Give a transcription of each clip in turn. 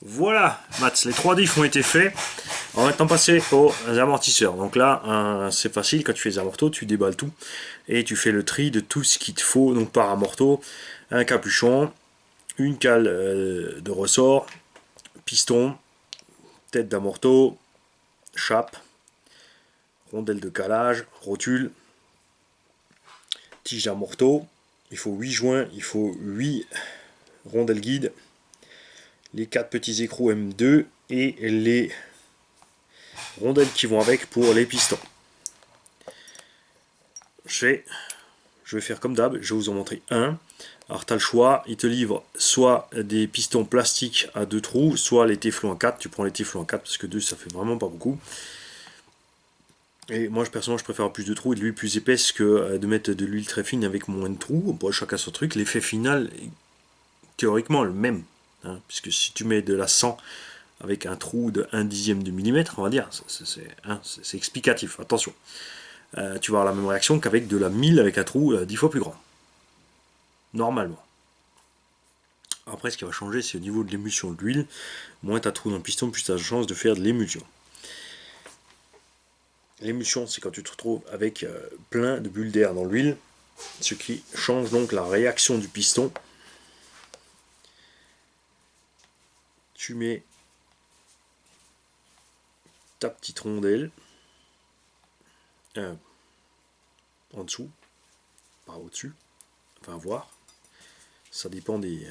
Voilà, Mats, les 3 diffs ont été faits. On va maintenant passer aux amortisseurs. Donc là, c'est facile, quand tu fais les amortos, tu déballes tout et tu fais le tri de tout ce qu'il te faut. Donc par amorto, un capuchon, une cale de ressort, piston, tête d'amorto, chape, rondelle de calage, rotule, tige d'amorto. Il faut 8 joints, il faut 8 rondelles guides, les 4 petits écrous M2 et les rondelles qui vont avec pour les pistons. Je vais faire comme d'hab, je vais vous en montrer un. Alors tu as le choix, il te livre soit des pistons plastiques à 2 trous, soit les téflons à 4. Tu prends les téflons à 4 parce que 2 ça fait vraiment pas beaucoup. Et moi personnellement je préfère plus de trous et de l'huile plus épaisse que de mettre de l'huile très fine avec moins de trous. Bon, chacun son truc, l'effet final est théoriquement le même. Hein, puisque si tu mets de la 100 avec un trou de 1 dixième de millimètre, on va dire, c'est explicatif, attention. Tu vas avoir la même réaction qu'avec de la 1000 avec un trou 10 fois plus grand. Normalement. Après, ce qui va changer, c'est au niveau de l'émulsion de l'huile. Moins tu as de trous dans le piston, plus tu as de chance de faire de l'émulsion. L'émulsion, c'est quand tu te retrouves avec plein de bulles d'air dans l'huile, ce qui change donc la réaction du piston. Tu mets ta petite rondelle en dessous, pas au-dessus, enfin à voir. Ça dépend des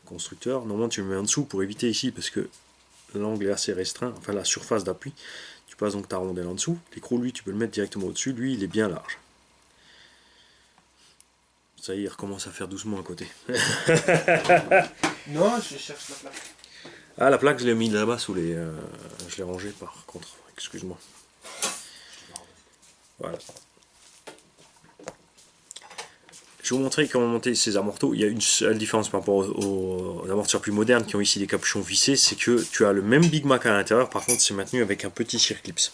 constructeurs. Normalement, tu le mets en dessous pour éviter ici, parce que l'angle est assez restreint, enfin la surface d'appui. Tu passes donc ta rondelle en dessous. L'écrou, lui, tu peux le mettre directement au-dessus. Lui, il est bien large. Ça y est, il recommence à faire doucement à côté. Non, je cherche la plaque. Ah, la plaque, je l'ai mis là-bas sous les. Je l'ai rangée par contre. Excuse-moi. Voilà. Je vais vous montrer comment monter ces amortos. Il y a une seule différence par rapport aux amortisseurs plus modernes qui ont ici des capuchons vissés, c'est que tu as le même Big Mac à l'intérieur, par contre c'est maintenu avec un petit circlips.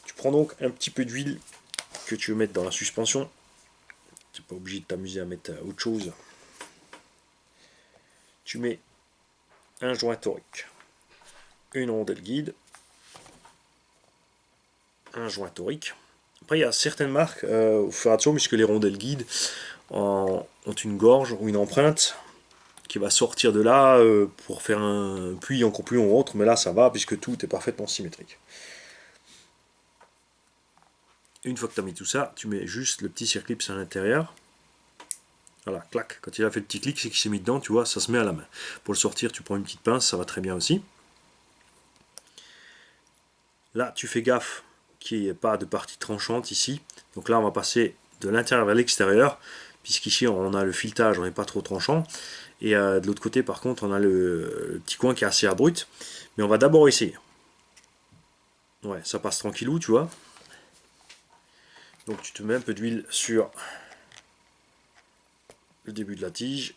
Tu prends donc un petit peu d'huile que tu veux mettre dans la suspension. Tu n'es pas obligé de t'amuser à mettre autre chose. Tu mets un joint torique, une rondelle guide, un joint torique. Après, il y a certaines marques, il faut faire attention puisque les rondelles guides ont une gorge ou une empreinte qui va sortir de là pour faire un puits encore plus long ou autre, mais là ça va puisque tout est parfaitement symétrique. Une fois que tu as mis tout ça, tu mets juste le petit circlips à l'intérieur. Voilà, clac. Quand il a fait le petit clic, c'est qu'il s'est mis dedans, tu vois, ça se met à la main. Pour le sortir, tu prends une petite pince, ça va très bien aussi. Là, tu fais gaffe qu'il n'y ait pas de partie tranchante ici. Donc là, on va passer de l'intérieur vers l'extérieur, puisqu'ici, on a le filetage, on n'est pas trop tranchant. Et de l'autre côté, par contre, on a le petit coin qui est assez abrupt. Mais on va d'abord essayer. Ouais, ça passe tranquillou, tu vois. Donc tu te mets un peu d'huile sur le début de la tige.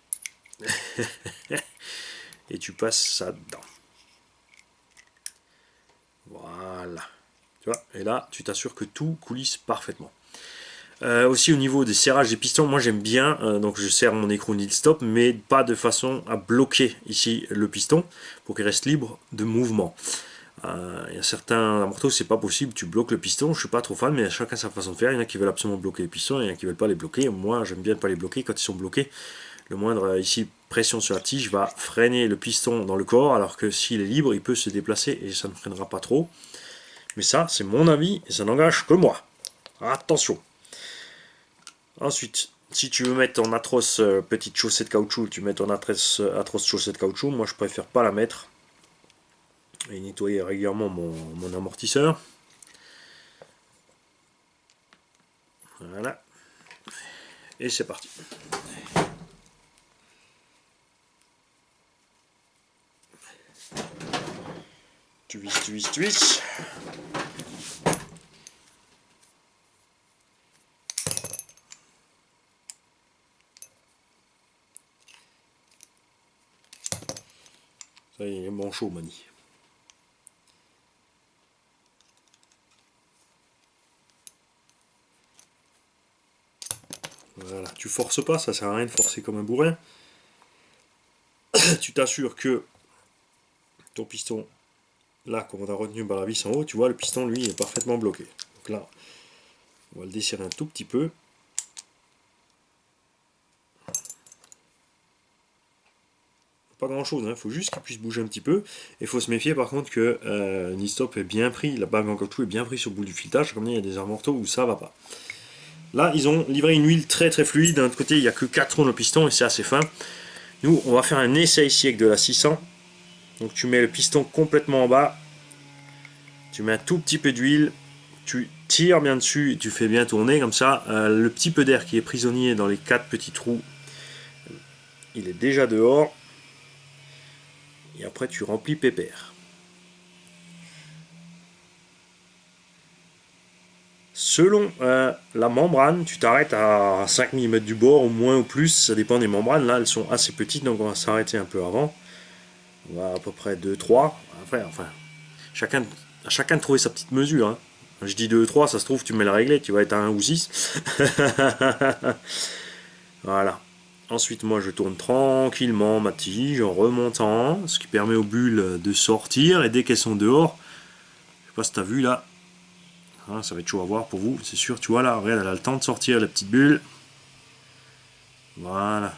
Et tu passes ça dedans. Voilà. Tu vois, et là, tu t'assures que tout coulisse parfaitement. Aussi au niveau des serrages des pistons, moi j'aime bien, donc je serre mon écrou nil stop, mais pas de façon à bloquer ici le piston pour qu'il reste libre de mouvement. Il y a certains amortos, c'est pas possible, tu bloques le piston, je suis pas trop fan, mais chacun sa façon de faire. Il y en a qui veulent absolument bloquer les pistons, il y en a qui veulent pas les bloquer. Moi j'aime bien ne pas les bloquer. Quand ils sont bloqués, le moindre ici pression sur la tige va freiner le piston dans le corps, alors que s'il est libre, il peut se déplacer et ça ne freinera pas trop. Mais ça, c'est mon avis et ça n'engage que moi. Attention. Ensuite, si tu veux mettre ton atroce petite chaussette caoutchouc, tu mets ton atroce chaussette caoutchouc. Moi, je préfère pas la mettre. Et nettoyer régulièrement mon amortisseur. Voilà. Et c'est parti. Tu visses, tu visses, tu visses. Ça y est, il est bon chaud, Mani. Voilà, tu forces pas, ça sert à rien de forcer comme un bourrin. Tu t'assures que ton piston, là, comme on a retenu par la vis en haut, tu vois, le piston, lui, est parfaitement bloqué. Donc là, on va le desserrer un tout petit peu. Pas grand chose, il faut juste qu'il puisse bouger un petit peu. Et il faut se méfier par contre que Nistop est bien pris, la bague en caoutchouc est bien pris sur le bout du filetage, comme il y a des amortos où ça va pas. Là, ils ont livré une huile très très fluide. D'un autre côté, il n'y a que 4 ronds de piston et c'est assez fin. Nous, on va faire un essai ici avec de la 600. Donc tu mets le piston complètement en bas. Tu mets un tout petit peu d'huile. Tu tires bien dessus et tu fais bien tourner. Comme ça, le petit peu d'air qui est prisonnier dans les 4 petits trous, il est déjà dehors. Et après, tu remplis pépère. Selon la membrane, tu t'arrêtes à 5 mm du bord, ou moins ou plus, ça dépend des membranes. Là, elles sont assez petites, donc on va s'arrêter un peu avant. On va à peu près 2-3. Après, enfin, à chacun de trouver sa petite mesure. Hein. Je dis 2-3, ça se trouve, tu mets la réglée, tu vas être à 1 ou 6. Voilà. Ensuite, moi, je tourne tranquillement ma tige en remontant, ce qui permet aux bulles de sortir. Et dès qu'elles sont dehors, je sais pas si tu as vu là, hein, ça va être chaud à voir pour vous, c'est sûr. Tu vois là, regarde, elle a le temps de sortir la petite bulle. Voilà.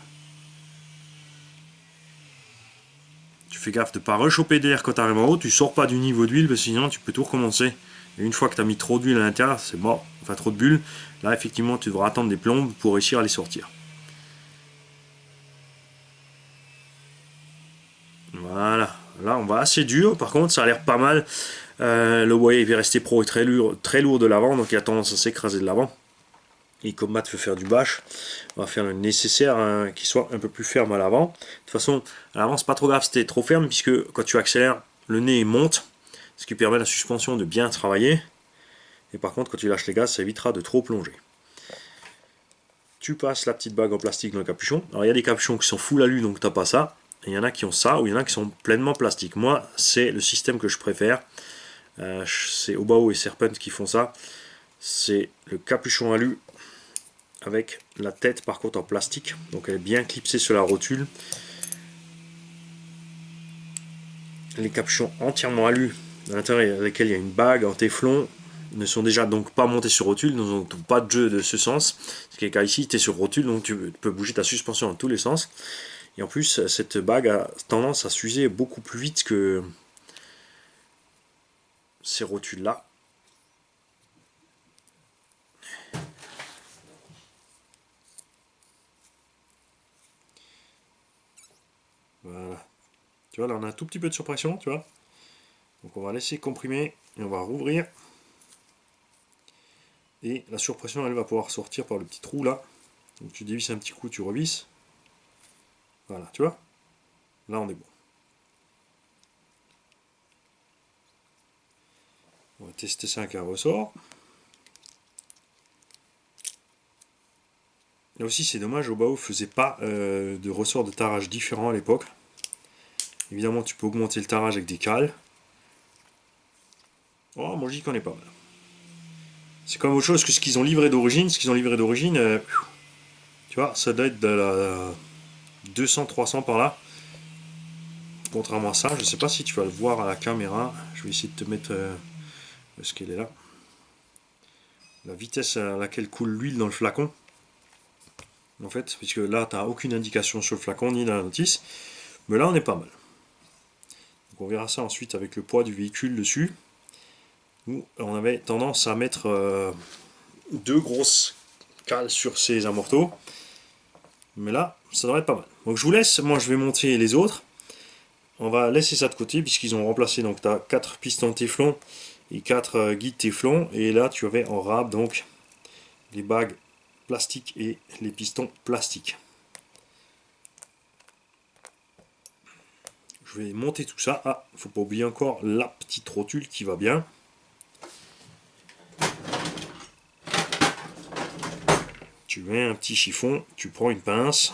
Tu fais gaffe de ne pas rechoper d'air quand tu arrives en haut. Tu sors pas du niveau d'huile, parce que sinon tu peux tout recommencer. Et une fois que tu as mis trop d'huile à l'intérieur, c'est mort. Enfin, trop de bulles. Là, effectivement, tu devras attendre des plombes pour réussir à les sortir. Voilà. Là, on va assez dur. Par contre, ça a l'air pas mal. Le Wire il va rester pro et très lourd de l'avant, donc il a tendance à s'écraser de l'avant. Et comme Matt veut faire du bash, on va faire le nécessaire hein, qu'il soit un peu plus ferme à l'avant. De toute façon, à l'avant, c'est pas trop grave si t'es trop ferme, puisque quand tu accélères, le nez monte, ce qui permet à la suspension de bien travailler. Et par contre, quand tu lâches les gaz, ça évitera de trop plonger. Tu passes la petite bague en plastique dans le capuchon. Alors il y a des capuchons qui sont full alu, donc t'as pas ça. Et il y en a qui ont ça, ou il y en a qui sont pleinement plastique. Moi, c'est le système que je préfère. C'est Obao et Serpent qui font ça. C'est le capuchon alu avec la tête par contre en plastique, donc elle est bien clipsée sur la rotule. Les capuchons entièrement alu à l'intérieur desquels il y a une bague en téflon ne sont déjà donc pas montés sur rotule, donc pas de jeu de ce sens. Ce qui est le cas ici, tu es sur rotule, donc tu peux bouger ta suspension dans tous les sens. Et en plus, cette bague a tendance à s'user beaucoup plus vite que ces rotules là. Voilà. Tu vois, là on a un tout petit peu de surpression, tu vois. Donc on va laisser comprimer et on va rouvrir. Et la surpression, elle va pouvoir sortir par le petit trou là. Donc tu dévisses un petit coup, tu revisses. Voilà, tu vois. Là on est bon. On va tester ça avec un ressort. Là aussi c'est dommage, Obao faisait pas de ressort de tarage différent à l'époque. Évidemment tu peux augmenter le tarage avec des cales. Oh, moi j'y connais pas mal. C'est quand même autre chose que ce qu'ils ont livré d'origine. Ce qu'ils ont livré d'origine, tu vois, ça doit être de la 200-300 par là. Contrairement à ça, je sais pas si tu vas le voir à la caméra. Je vais essayer de te mettre ce qu'elle est là. La vitesse à laquelle coule l'huile dans le flacon. En fait, puisque là, tu n'as aucune indication sur le flacon ni dans la notice. Mais là, on est pas mal. Donc on verra ça ensuite avec le poids du véhicule dessus. Nous, on avait tendance à mettre deux grosses cales sur ces amortos. Mais là, ça devrait être pas mal. Donc je vous laisse, moi je vais monter les autres. On va laisser ça de côté puisqu'ils ont remplacé, donc tu as 4 pistons téflon et 4 guides téflon. Et là tu avais en rab donc les bagues plastiques et les pistons plastiques. Je vais monter tout ça. Ah, il ne faut pas oublier encore la petite rotule qui va bien. Tu mets un petit chiffon, tu prends une pince,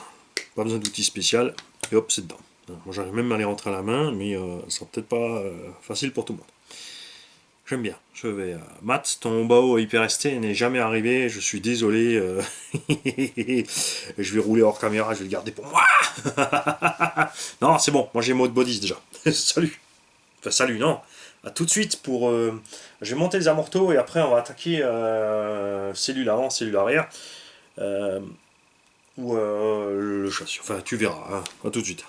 pas besoin d'outil spécial, et hop, c'est dedans. Moi j'arrive même à les rentrer à la main, mais ça sera peut-être pas facile pour tout le monde. J'aime bien. Je vais. Matt, ton Obao Hyper ST n'est jamais arrivé, je suis désolé. Je vais rouler hors caméra, je vais le garder pour moi. Non, c'est bon, moi j'ai mode bodies déjà. Salut. Enfin, salut, non. À tout de suite pour... je vais monter les amortos et après on va attaquer cellule avant, cellule arrière. Ou le châssis. Enfin, tu verras. Hein. À tout de suite.